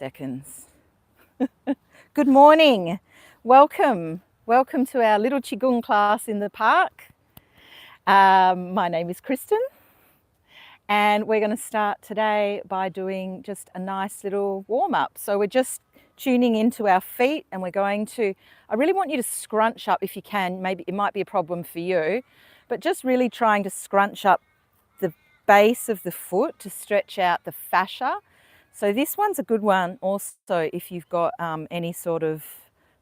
seconds. Good morning. Welcome to our little Qigong class in the park. My name is Kristen, and we're going to start today by doing just a nice little warm-up. So we're just tuning into our feet, and we're going to, I really want you to scrunch up if you can. Maybe it might be a problem for you, but just really trying to scrunch up the base of the foot to stretch out the fascia. So this one's a good one also if you've got any sort of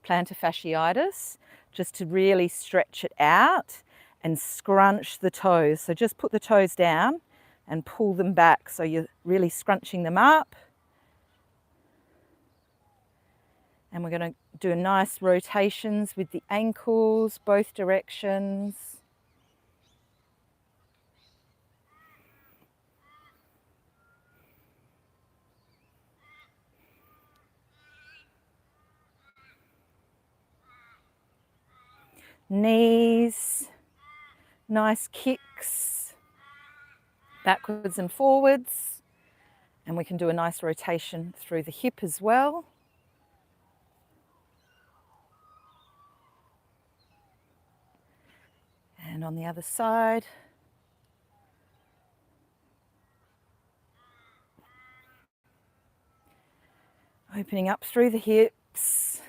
plantar fasciitis, just to really stretch it out and scrunch the toes. So just put the toes down and pull them back so you're really scrunching them up. And we're going to do nice rotations with the ankles, both directions. Knees, nice kicks, backwards and forwards. And we can do a nice rotation through the hip as well. And on the other side. Opening up through the hips.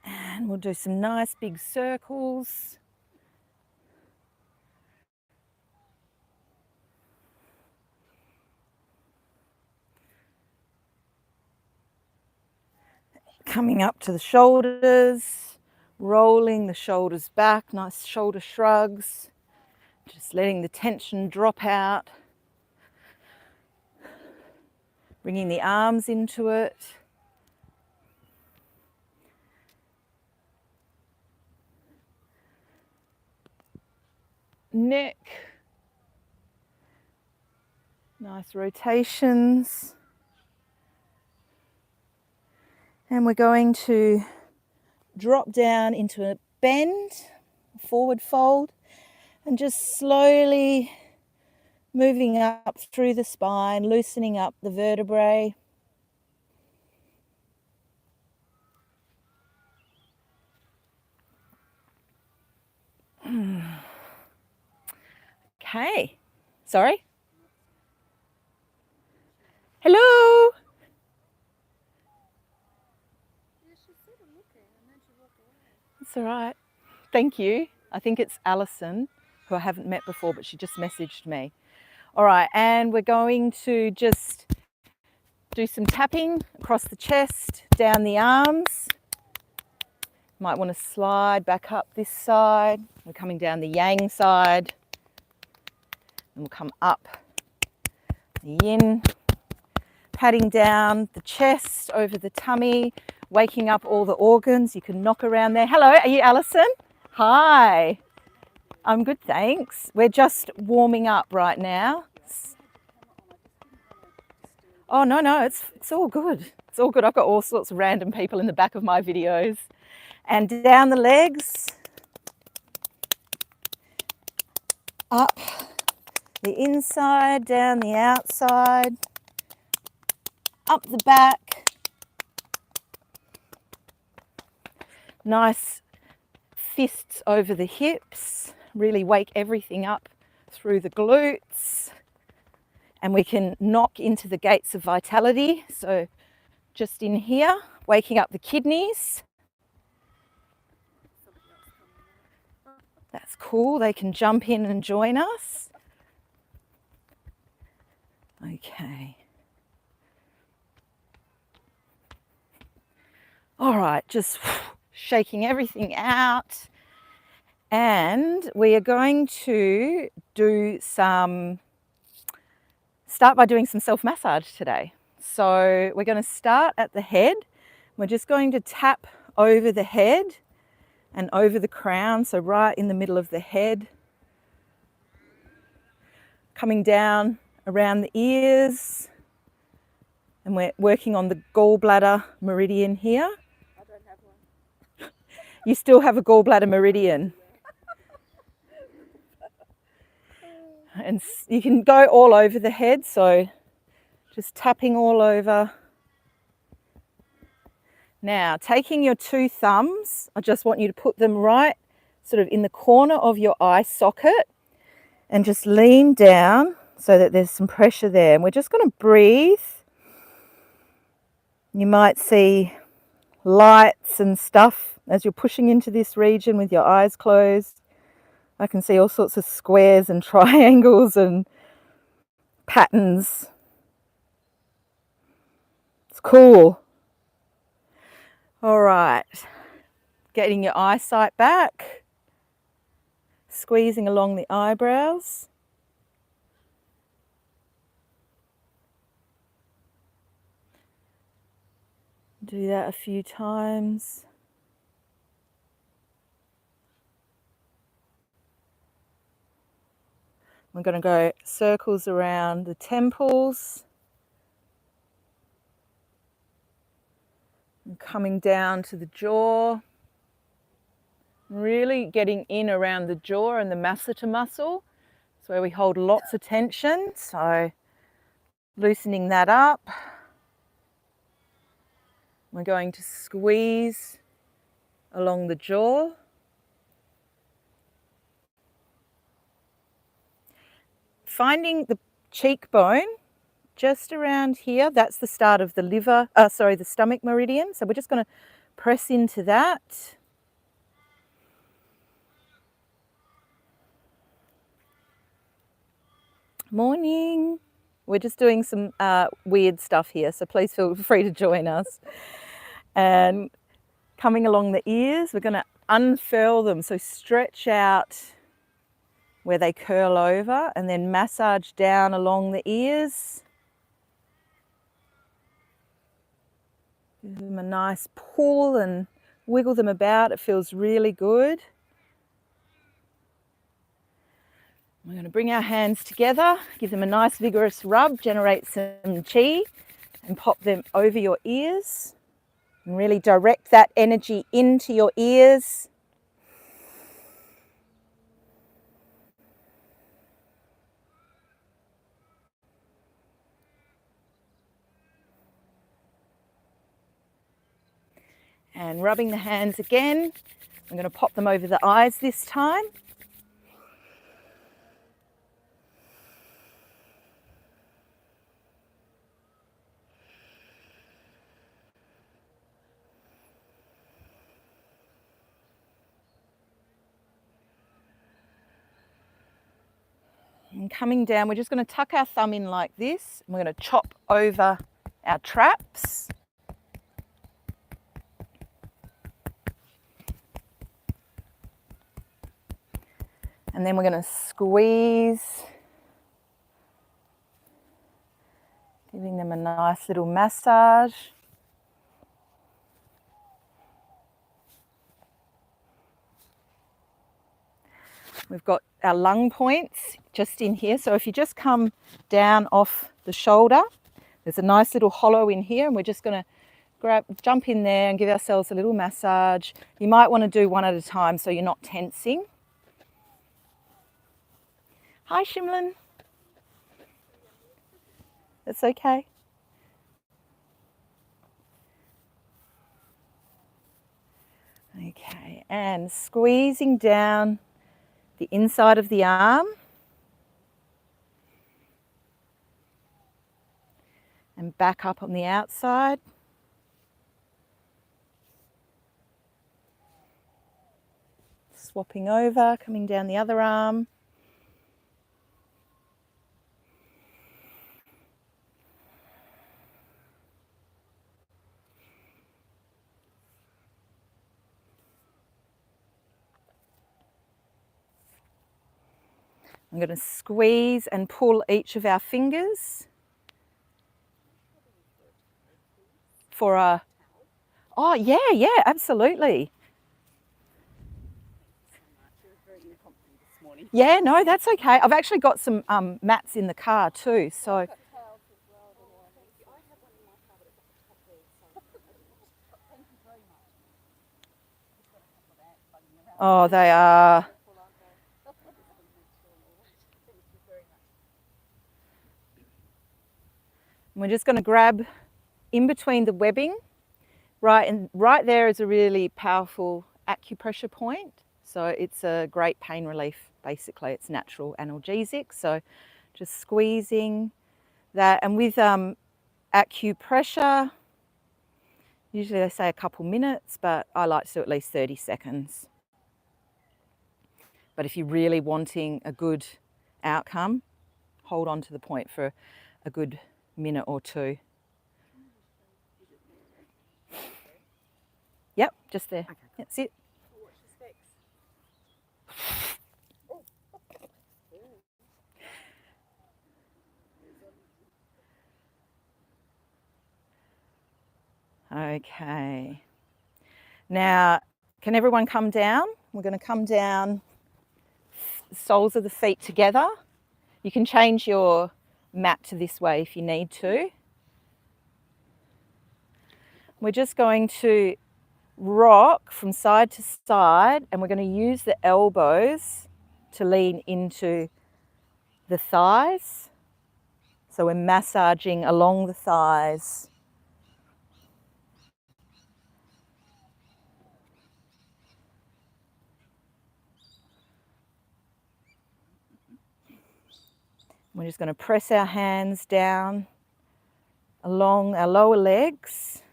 And we'll do some nice big circles. Coming up to the shoulders, rolling the shoulders back, nice shoulder shrugs. Just letting the tension drop out. Bringing the arms into it. Neck, nice rotations. And we're going to drop down into a bend, forward fold, and just slowly moving up through the spine, loosening up the vertebrae. Okay, sorry. Hello. That's all right. Thank you. I think it's Alison, who I haven't met before, but she just messaged me. All right, and we're going to just do some tapping across the chest, down the arms. Might want to slide back up this side. We're coming down the yang side. And we'll come up the yin, patting down the chest over the tummy, waking up all the organs. You can knock around there. Hello, are you Alison? Hi. I'm good, thanks. We're just warming up right now. Oh, no, it's all good. It's all good. I've got all sorts of random people in the back of my videos. And down the legs, up the inside, down the outside, up the back. Nice fists over the hips, really wake everything up through the glutes. And we can knock into the gates of vitality. So just in here, waking up the kidneys. That's cool. They can jump in and join us. Okay. All right, just shaking everything out. And we are going to start by doing some self-massage today. So we're going to start at the head. We're just going to tap over the head and over the crown, so right in the middle of the head. Coming down around the ears. And we're working on the gallbladder meridian here. I don't have one. You still have a gallbladder meridian. And you can go all over the head, so just tapping all over. Now, taking your two thumbs, I just want you to put them right sort of in the corner of your eye socket and just lean down so that there's some pressure there. And we're just going to breathe. You might see lights and stuff as you're pushing into this region with your eyes closed. I can see all sorts of squares and triangles and patterns. It's cool. All right, getting your eyesight back, squeezing along the eyebrows. Do that a few times. We're going to go circles around the temples. And coming down to the jaw. Really getting in around the jaw and the masseter muscle. It's where we hold lots of tension. So loosening that up. We're going to squeeze along the jaw. Finding the cheekbone just around here, that's the start of the stomach meridian. So we're just going to press into that. Morning. We're just doing some weird stuff here, so please feel free to join us. And coming along the ears, we're going to unfurl them, so stretch out where they curl over and then massage down along the ears. Give them a nice pull and wiggle them about. It feels really good. We're going to bring our hands together, give them a nice vigorous rub, generate some chi, and pop them over your ears. And really direct that energy into your ears. And rubbing the hands again. I'm going to pop them over the eyes this time. And coming down, we're just going to tuck our thumb in like this. And we're going to chop over our traps. And then we're going to squeeze, giving them a nice little massage. We've got our lung points just in here. So if you just come down off the shoulder, there's a nice little hollow in here, and we're just going to jump in there and give ourselves a little massage. You might want to do one at a time so you're not tensing. Hi, Shimlin. That's okay. Okay, and squeezing down the inside of the arm. And back up on the outside. Swapping over, coming down the other arm. I'm going to squeeze and pull each of our fingers for a... Oh, yeah, absolutely. Yeah, no, that's okay. I've actually got some mats in the car too, so... Oh, they are. And we're just going to grab in between the webbing, right there is a really powerful acupressure point. So it's a great pain relief, basically. It's natural analgesic. So just squeezing that. And with acupressure, usually they say a couple minutes, but I like to do at least 30 seconds. But if you're really wanting a good outcome, hold on to the point for a good minute or two. Yep, just there. Okay. That's it. Okay. Now, can everyone come down? We're going to come down, soles of the feet together. You can change your mat to this way if you need to. We're just going to rock from side to side, and we're going to use the elbows to lean into the thighs. So we're massaging along the thighs. We're just going to press our hands down along our lower legs.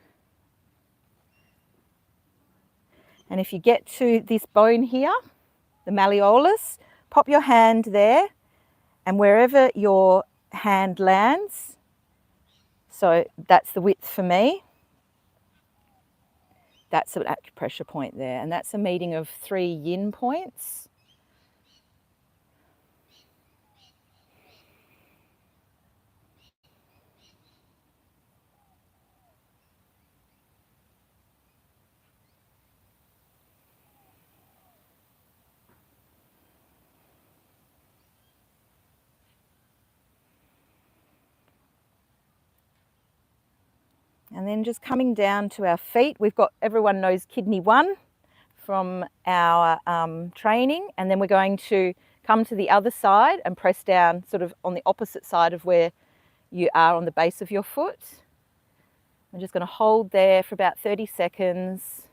And if you get to this bone here, the malleolus, pop your hand there, and wherever your hand lands, so that's the width for me, that's an acupressure point there, and that's a meeting of 3 yin points. And then just coming down to our feet, we've got, everyone knows kidney 1 from our training, and then we're going to come to the other side and press down sort of on the opposite side of where you are on the base of your foot. I'm just going to hold there for about 30 seconds.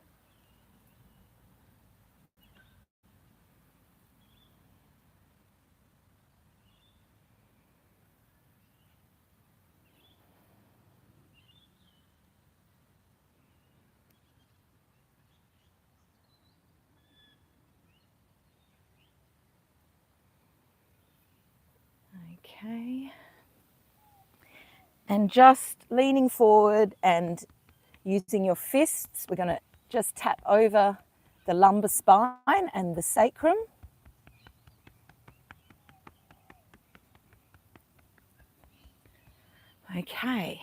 Okay. And just leaning forward and using your fists, we're going to just tap over the lumbar spine and the sacrum. Okay.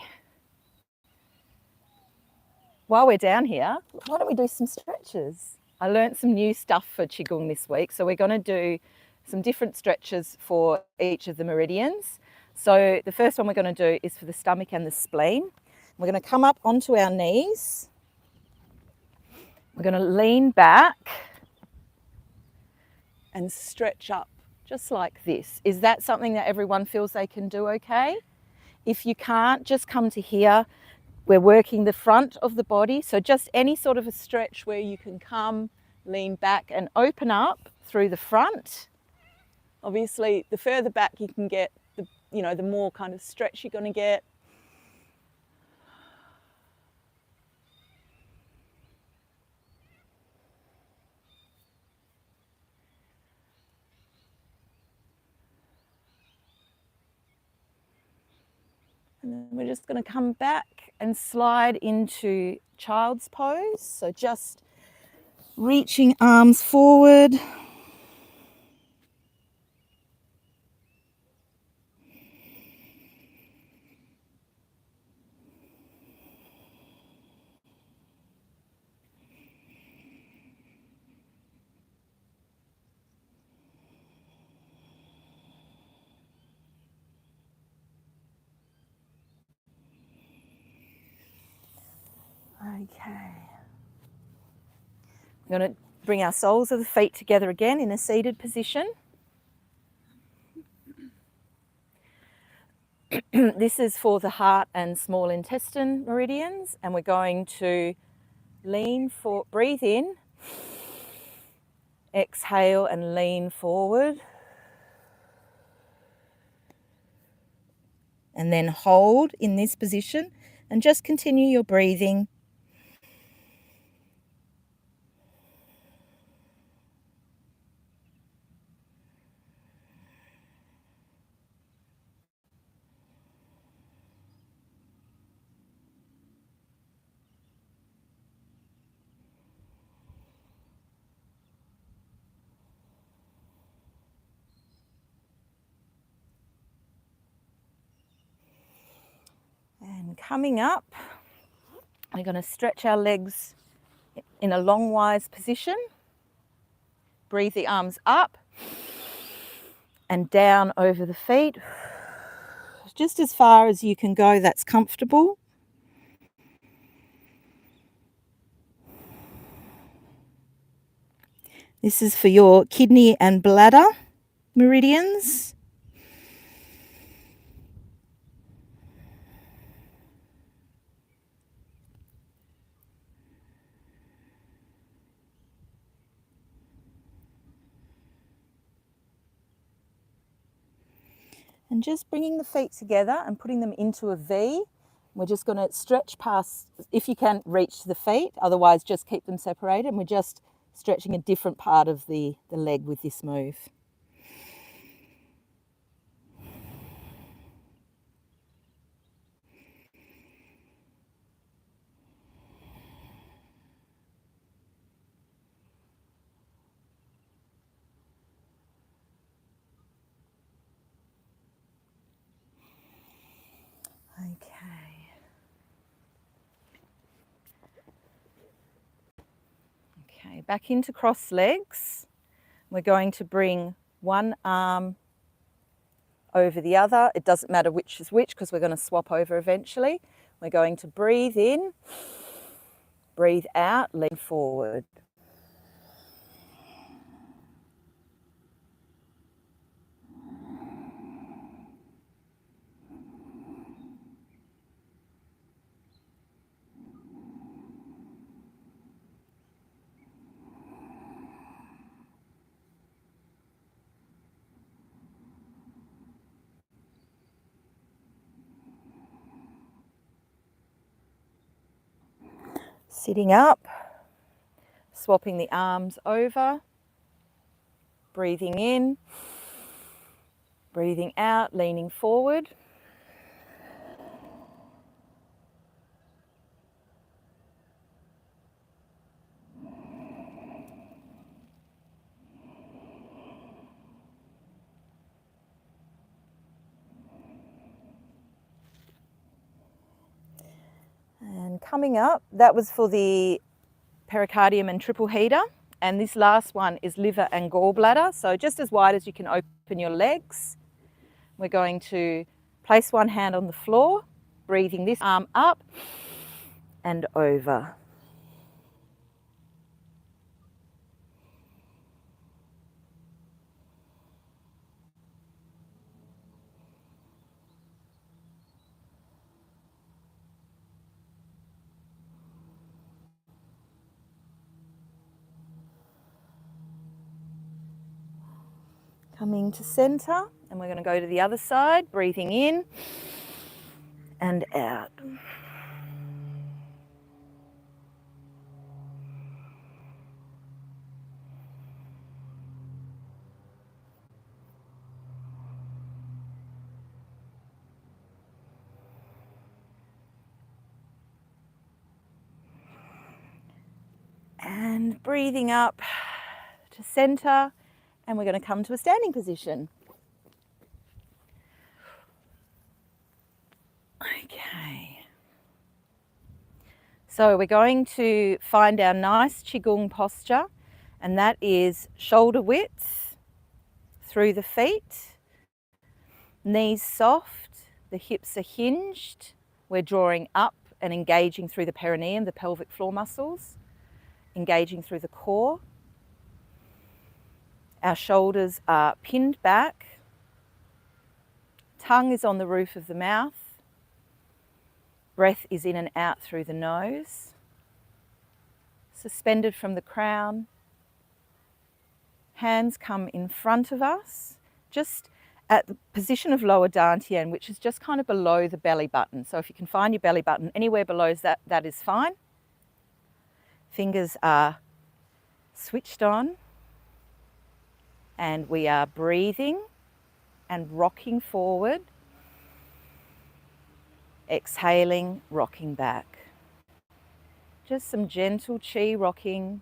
While we're down here, why don't we do some stretches? I learnt some new stuff for Qigong this week, so we're going to do some different stretches for each of the meridians. So the first one we're going to do is for the stomach and the spleen. We're going to come up onto our knees. We're going to lean back and stretch up just like this. Is that something that everyone feels they can do okay? If you can't, just come to here. We're working the front of the body, so just any sort of a stretch where you can come, lean back and open up through the front. Obviously, the further back you can get, the more kind of stretch you're going to get. And then we're just going to come back and slide into child's pose. So just reaching arms forward. Okay. We're going to bring our soles of the feet together again in a seated position. This is for the heart and small intestine meridians, and we're going to breathe in, exhale and lean forward, and then hold in this position and just continue your breathing. And coming up, we're going to stretch our legs in a longwise position. Breathe the arms up and down over the feet, just as far as you can go that's comfortable. This is for your kidney and bladder meridians. And just bringing the feet together and putting them into a V. We're just going to stretch past, if you can, reach to the feet, otherwise just keep them separated. And we're just stretching a different part of the leg with this move. Okay. Okay, back into cross legs. We're going to bring one arm over the other. It doesn't matter which is which because we're going to swap over eventually. We're going to breathe in, breathe out, lean forward. Sitting up, swapping the arms over, breathing in, breathing out, leaning forward. And coming up, that was for the pericardium and triple heater. And this last one is liver and gallbladder. So just as wide as you can open your legs. We're going to place one hand on the floor, breathing this arm up and over. Coming to center, and we're going to go to the other side, breathing in and out. And breathing up to center, and we're going to come to a standing position. Okay. So we're going to find our nice Qigong posture, and that is shoulder width through the feet, knees soft, the hips are hinged. We're drawing up and engaging through the perineum, the pelvic floor muscles, engaging through the core. Our shoulders are pinned back, Tongue is on the roof of the mouth. Breath is in and out through the nose. Suspended from the crown. Hands come in front of us, just at the position of lower dantian, which is just kind of below the belly button. So if you can find your belly button anywhere below that, that is fine. Fingers are switched on, and we are breathing and rocking forward, exhaling, rocking back. Just some gentle chi rocking.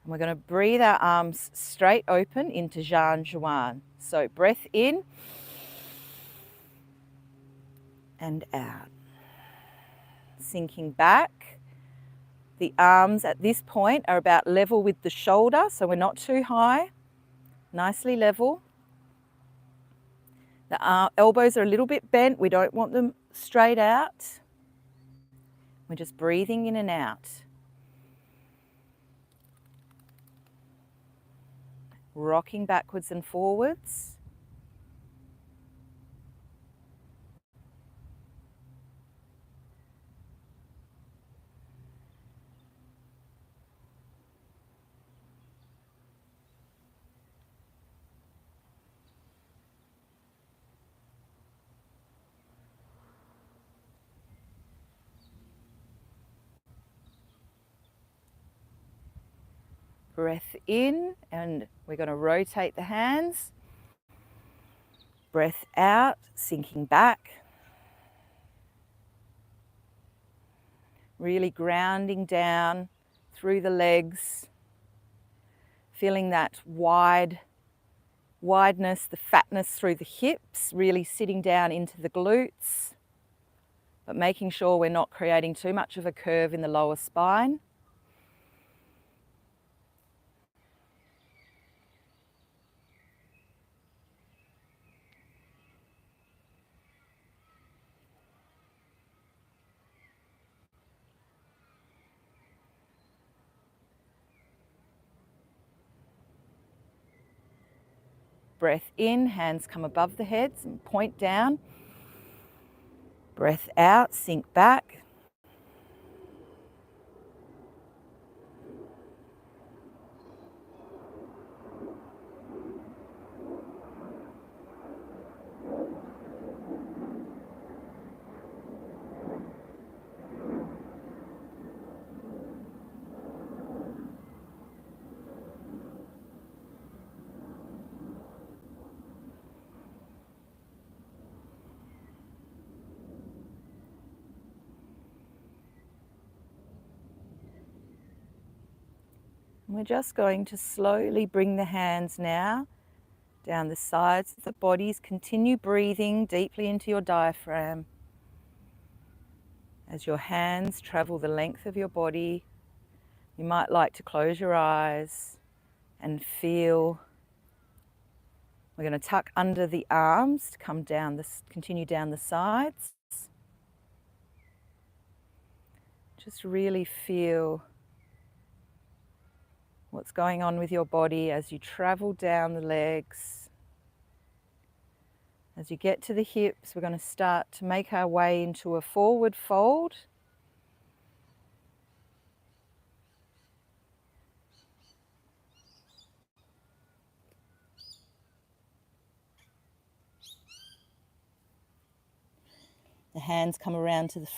And we're going to breathe our arms straight open into Zhan Zhuan. So breath in and out. Sinking back. The arms at this point are about level with the shoulder, so we're not too high. Nicely level. The elbows are a little bit bent. We don't want them straight out. We're just breathing in and out. Rocking backwards and forwards. Breath in, and we're going to rotate the hands. Breath out, sinking back. Really grounding down through the legs. Feeling that wideness, the fatness through the hips, really sitting down into the glutes, but making sure we're not creating too much of a curve in the lower spine. Breath in, hands come above the heads and point down. Breath out, sink back. We're just going to slowly bring the hands now down the sides of the bodies. Continue breathing deeply into your diaphragm. As your hands travel the length of your body, you might like to close your eyes and feel. We're going to tuck under the arms to come down, continue down the sides. Just really feel what's going on with your body as you travel down the legs. As you get to the hips, we're going to start to make our way into a forward fold. The hands come around to the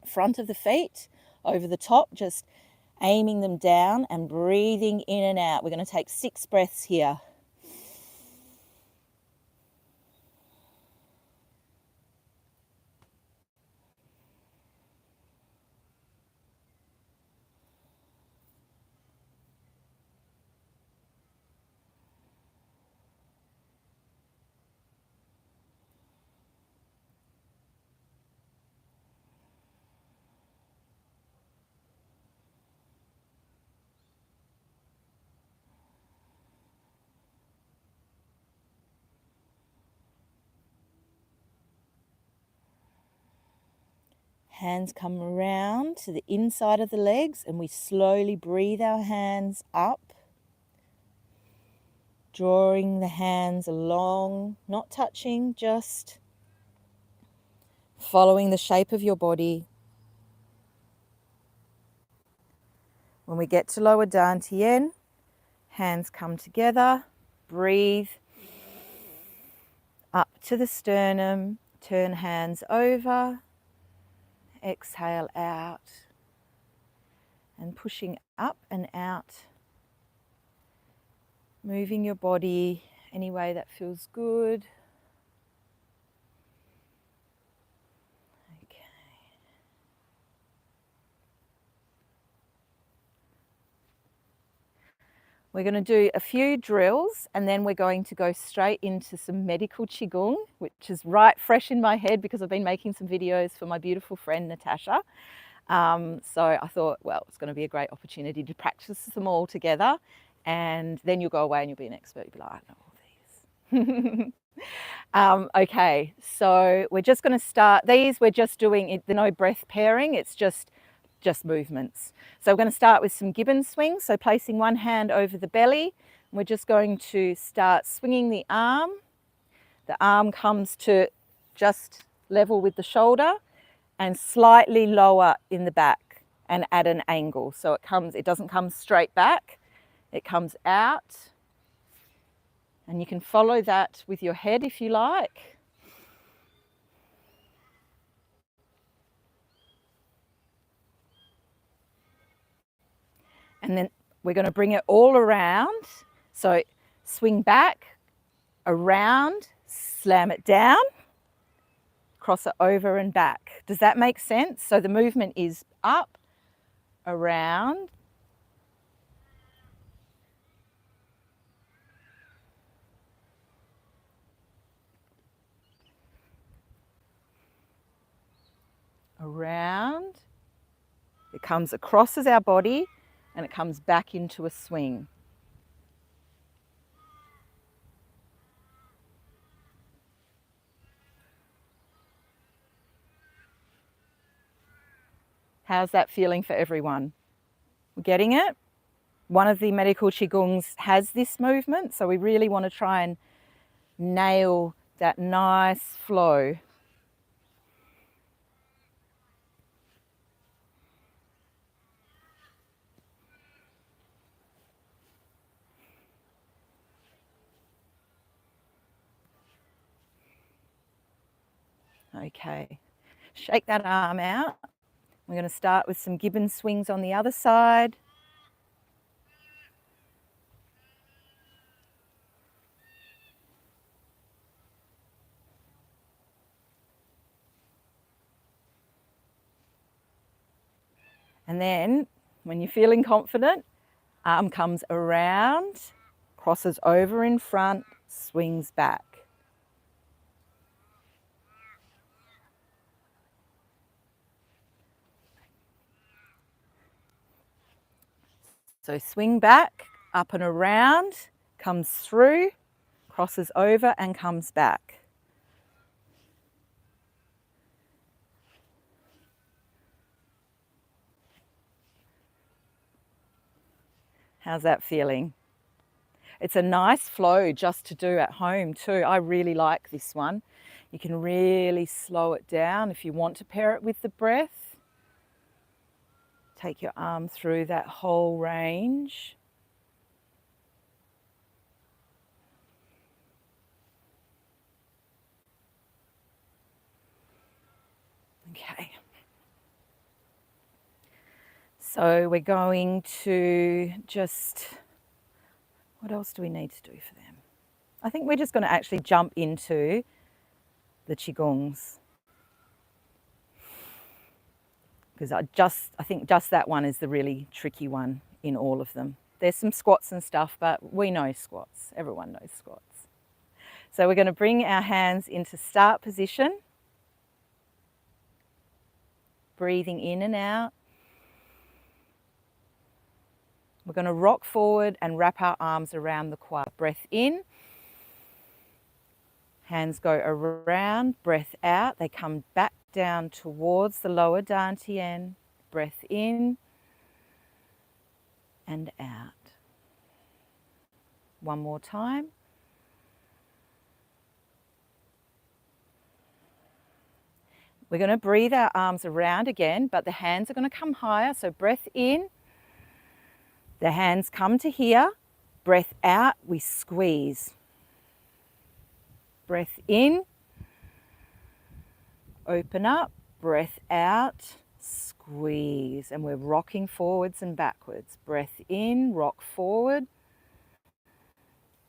front of the feet, over the top, just aiming them down and breathing in and out. We're going to take 6 breaths here. Hands come around to the inside of the legs and we slowly breathe our hands up, drawing the hands along, not touching, just following the shape of your body. When we get to lower dantian, hands come together, breathe up to the sternum, turn hands over, exhale out, and pushing up and out, moving your body any way that feels good. Okay. We're going to do a few drills and then we're going to go straight into some medical Qigong, which is right fresh in my head because I've been making some videos for my beautiful friend Natasha. So I thought, well, it's going to be a great opportunity to practice them all together, and then you'll go away and you'll be an expert. You'll be like, I know all these. Okay, so we're just going to start these. We're just doing the no breath pairing. It's just movements. So we're going to start with some gibbon swings. So placing one hand over the belly, we're just going to start swinging the arm. The arm comes to just level with the shoulder and slightly lower in the back and at an angle. So it doesn't come straight back, it comes out. And you can follow that with your head if you like. And then we're going to bring it all around. So swing back, around, slam it down, cross it over and back. Does that make sense? So the movement is up, around, around. It comes across as our body and it comes back into a swing. How's that feeling for everyone? We're getting it? One of the medical Qigongs has this movement, so we really want to try and nail that nice flow. Okay, shake that arm out. We're going to start with some gibbon swings on the other side. And then, when you're feeling confident, arm comes around, crosses over in front, swings back. So swing back, up and around, comes through, crosses over and comes back. How's that feeling? It's a nice flow just to do at home too. I really like this one. You can really slow it down if you want to pair it with the breath. Take your arm through that whole range. Okay. So we're going to just, what else do we need to do for them? I think we're just going to actually jump into the Qigongs. Because I think just that one is the really tricky one in all of them. There's some squats and stuff, but we know squats. Everyone knows squats. So we're going to bring our hands into start position. Breathing in and out. We're going to rock forward and wrap our arms around the quad. Breath in. Hands go around, breath out. They come back down towards the lower dantian. Breath in and out. One more time. We're going to breathe our arms around again, but the hands are going to come higher. So breath in, the hands come to here. Breath out, we squeeze. Breath in, open up, breath out, squeeze. And we're rocking forwards and backwards. Breath in, rock forward.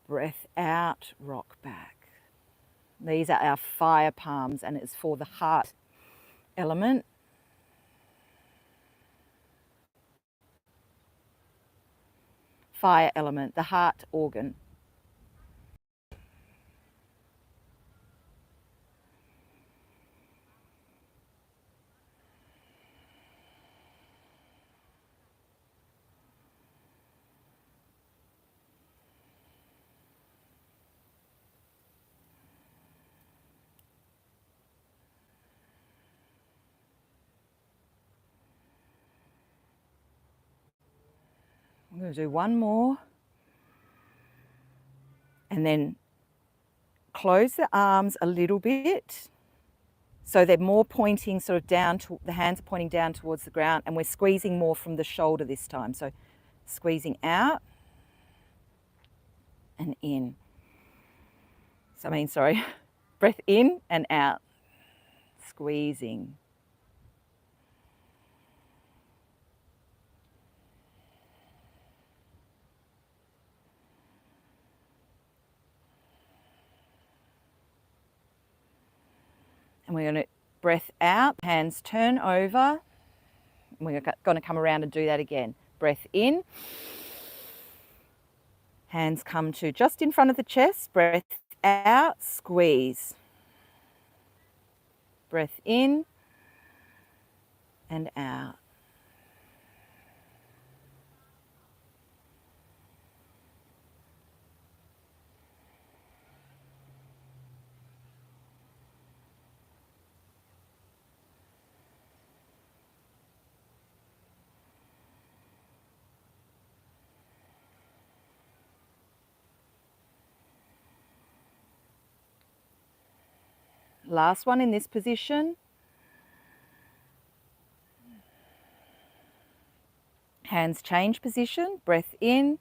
Breath out, rock back. These are our fire palms, and it's for the heart element. Fire element, the heart organ. I'm going to do one more. And then close the arms a little bit. So they're more pointing sort of down, the hands are pointing down towards the ground, and we're squeezing more from the shoulder this time. So squeezing out and in. So breath in and out, squeezing. And we're going to breath out, hands turn over. And we're going to come around and do that again. Breath in. Hands come to just in front of the chest. Breath out, squeeze. Breath in and out. Last one in this position. Hands change position, breath in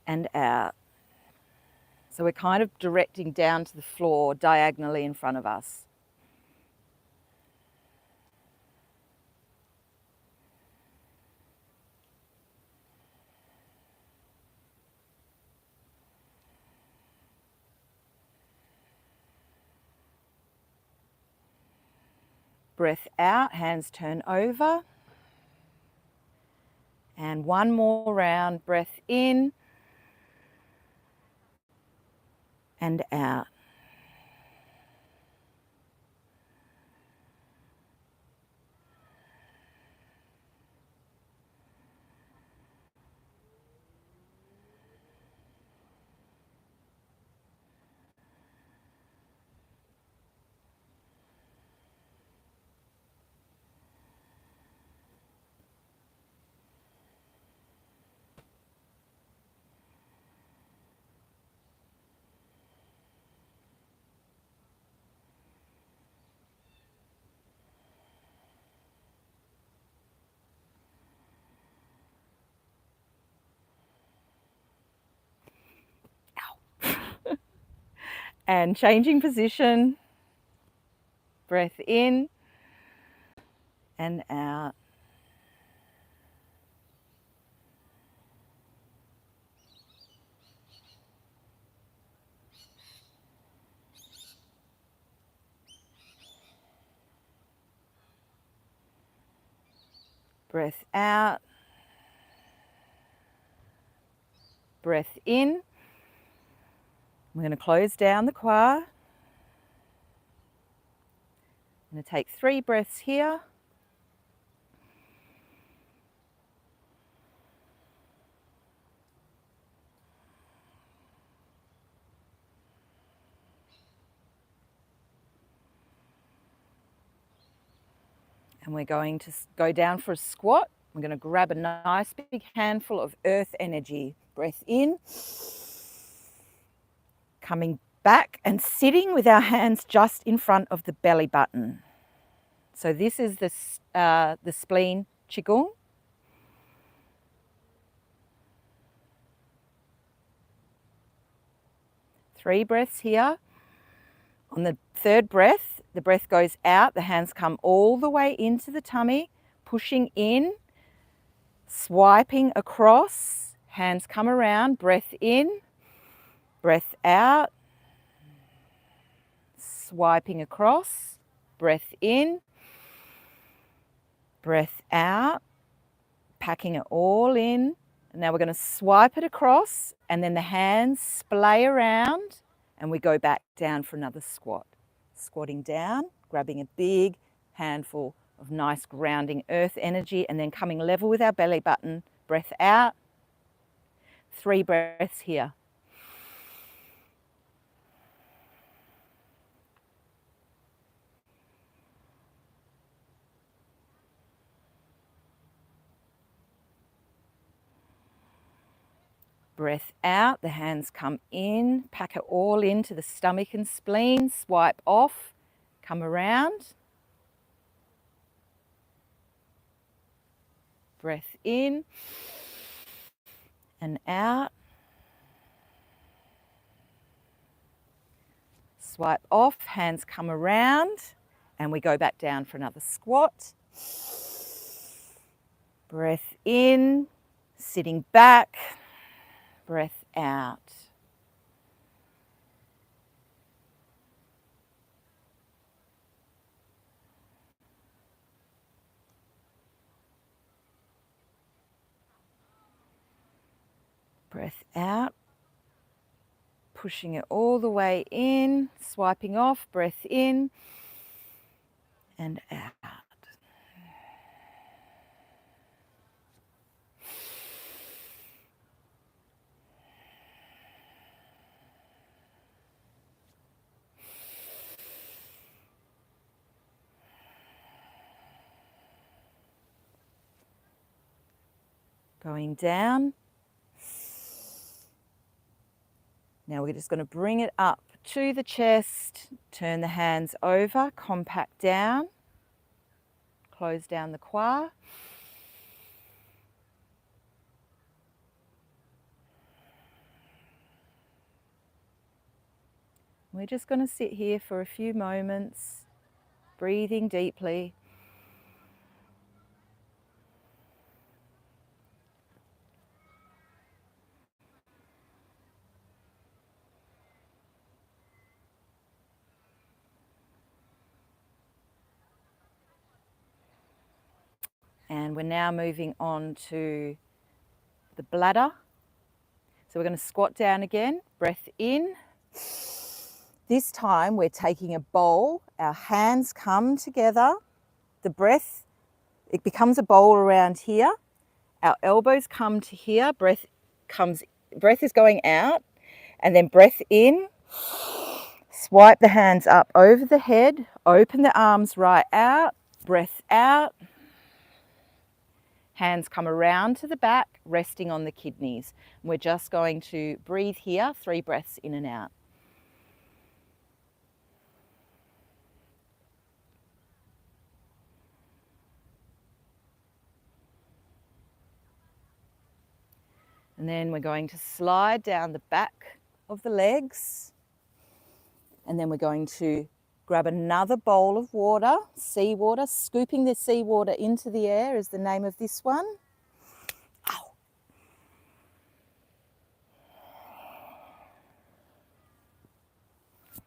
and out. So we're kind of directing down to the floor diagonally in front of us. Breath out, hands turn over. And one more round, breath in and out. And changing position, breath in and out. Breath out, breath in. We're going to close down the qua. I'm going to take 3 breaths here. And we're going to go down for a squat. We're going to grab a nice big handful of earth energy. Breath in. Coming back and sitting with our hands just in front of the belly button. So this is the spleen Qigong. Three breaths here. On the third breath, the breath goes out, the hands come all the way into the tummy, pushing in, swiping across, hands come around, breath in, breath out, swiping across, breath in, breath out, packing it all in. And now we're going to swipe it across and then the hands splay around and we go back down for another squat. Squatting down, grabbing a big handful of nice grounding earth energy and then coming level with our belly button. Breath out. 3 breaths here. Breath out, the hands come in, pack it all into the stomach and spleen, swipe off, come around. Breath in and out. Swipe off, hands come around, and we go back down for another squat. Breath in, sitting back, breath out. Breath out, pushing it all the way in, swiping off, breath in and out. Going down. Now we're just going to bring it up to the chest, turn the hands over, compact down, close down the qua. We're just going to sit here for a few moments, breathing deeply. And we're now moving on to the bladder. So we're going to squat down again, breath in. This time we're taking a bowl, our hands come together, the breath, it becomes a bowl around here, our elbows come to here, breath is going out, and then breath in, swipe the hands up over the head, open the arms right out, breath out, hands come around to the back, resting on the kidneys. We're just going to breathe here, 3 breaths in and out. And then we're going to slide down the back of the legs. And then we're going to grab another bowl of water, seawater. Scooping the seawater into the air is the name of this one. Ow.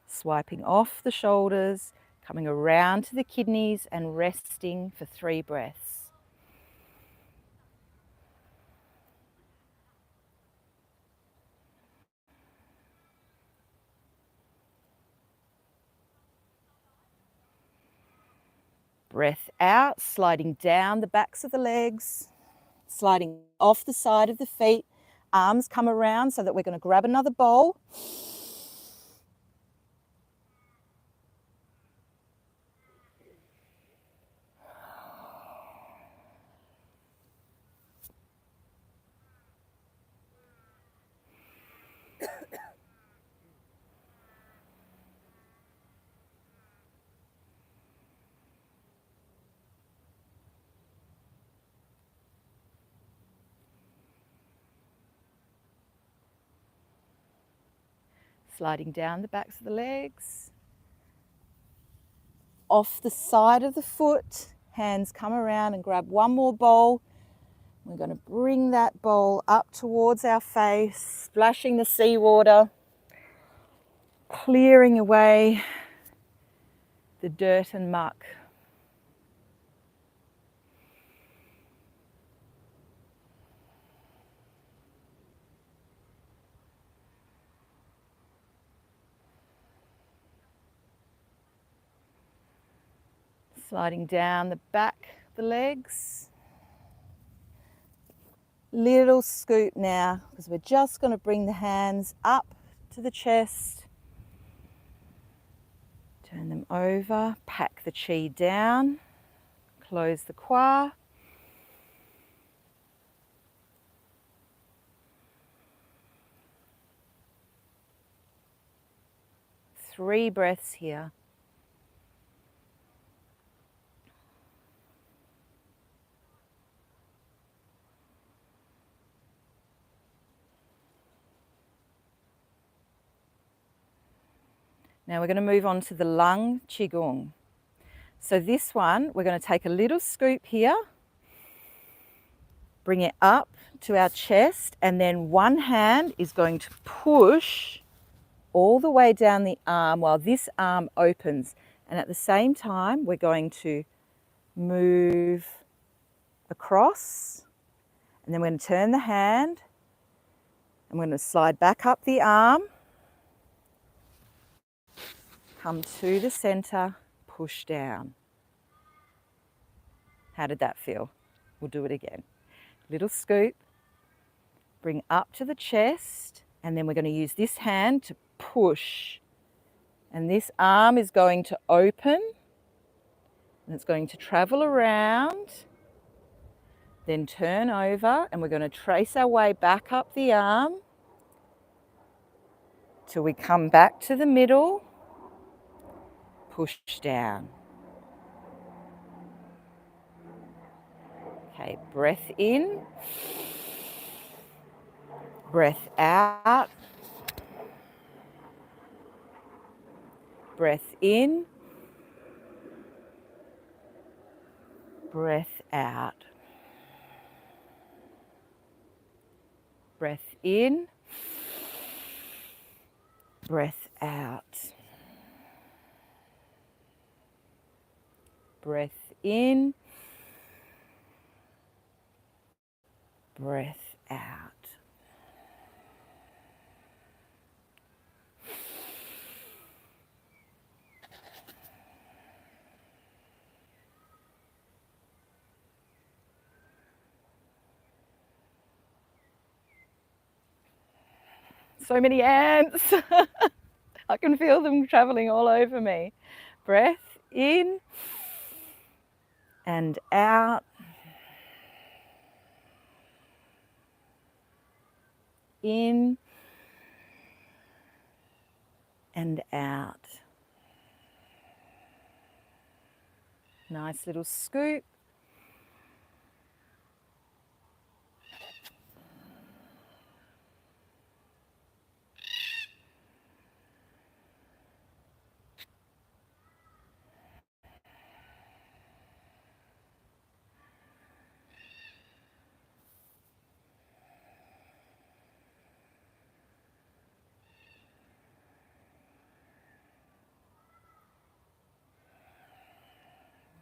Swiping off the shoulders, coming around to the kidneys and resting for 3 breaths. Breath out, sliding down the backs of the legs, sliding off the side of the feet. Arms come around so that we're going to grab another bowl. Sliding down the backs of the legs. Off the side of the foot, hands come around and grab one more bowl. We're going to bring that bowl up towards our face, splashing the seawater, clearing away the dirt and muck. Sliding down the back of the legs. Little scoop now, because we're just going to bring the hands up to the chest. Turn them over, pack the chi down, close the kwa. Three breaths here. Now we're going to move on to the lung qigong. So this one, we're going to take a little scoop here, bring it up to our chest, and then one hand is going to push all the way down the arm while this arm opens. And at the same time, we're going to move across, and then we're going to turn the hand, and we're going to slide back up the arm, come to the center, push down. How did that feel? We'll do it again. Little scoop, bring up to the chest, and then we're going to use this hand to push. And this arm is going to open, and it's going to travel around, then turn over, and we're going to trace our way back up the arm till we come back to the middle, push down. Okay, breath in, breath out, breath in, breath out. Breath in, breath out. Breath in, breath out. So many ants. I can feel them traveling all over me. Breath in and out. In and out. Nice little scoop.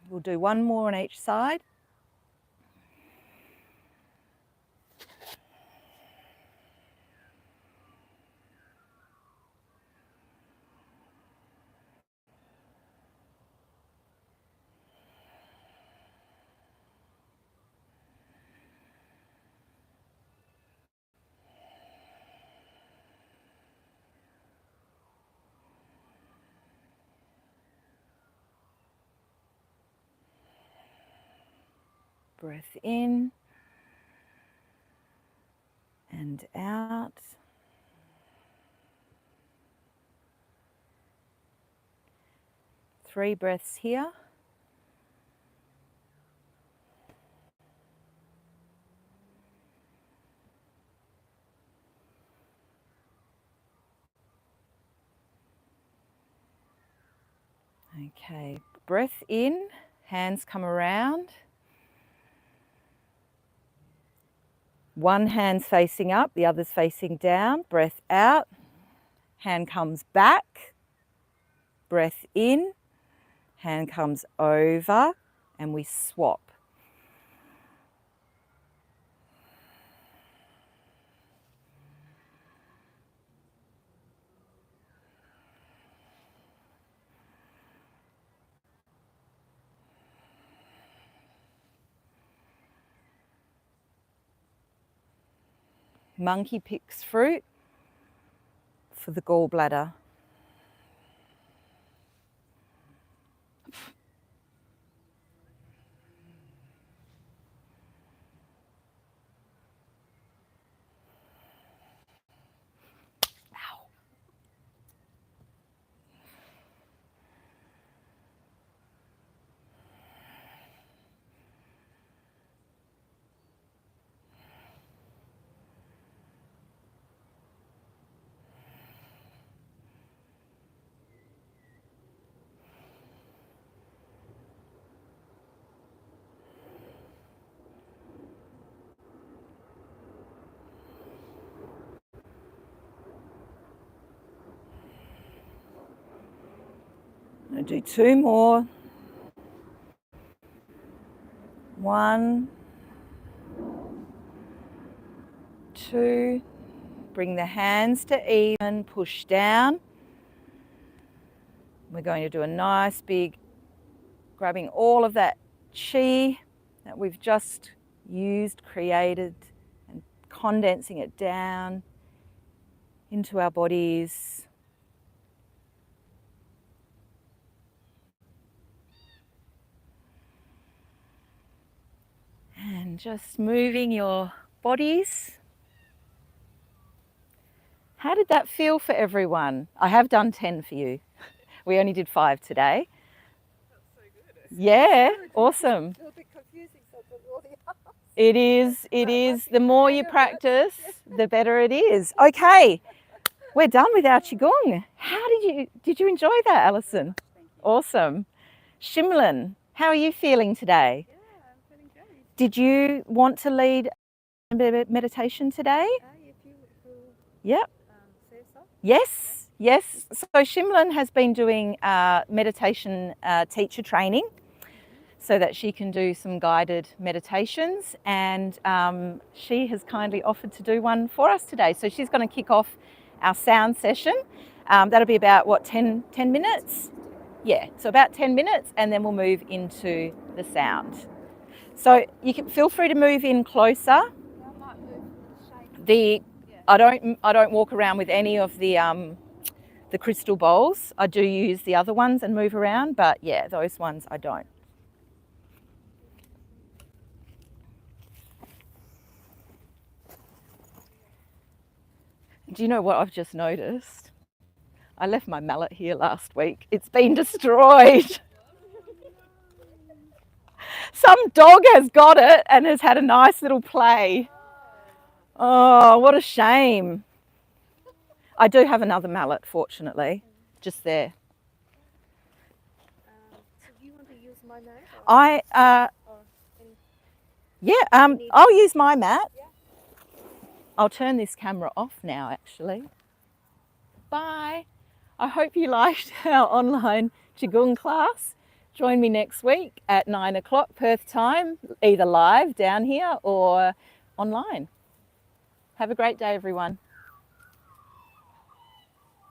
We'll do one more on each side. Breath in and out. Three breaths here. Okay, breath in, hands come around. One hand's facing up, the other's facing down. Breath out, hand comes back. Breath in, hand comes over, and we swap. Monkey picks fruit for the gallbladder. Ow. I'm going to do 2 more. 1, 2. Bring the hands to even, push down. We're going to do a nice big, grabbing all of that chi that we've just used, created, and condensing it down into our bodies. And just moving your bodies. How did that feel for everyone? I have done 10 for you. We only did 5 today. That's so good. Yeah, awesome. It's a little bit confusing, so it's all the others. It is. The more you practice, the better it is. Okay, we're done with our Qigong. How did you enjoy that, Alison? Thank you. Awesome. Shimlin, how are you feeling today? Yeah, I'm feeling great. Did you want to lead a meditation today? If you Yep. say so. Yes, yes. So Shimlin has been doing meditation teacher training so that she can do some guided meditations, and she has kindly offered to do one for us today. So she's going to kick off our sound session. That'll be about, 10 minutes? Yeah, so about 10 minutes, and then we'll move into the sound. So you can feel free to move in closer. Yeah, I might move the shake. I don't walk around with any of the crystal bowls. I do use the other ones and move around, but yeah, those ones I don't. Do you know what I've just noticed? I left my mallet here last week. It's been destroyed. Some dog has got it and has had a nice little play. Oh, what a shame. I do have another mallet, fortunately, just there. So do you want to use my mat? I'll use my mat. Yeah. I'll turn this camera off now, actually. Bye. I hope you liked our online Qigong class. Join me next week at 9 o'clock Perth time, either live down here or online. Have a great day, everyone.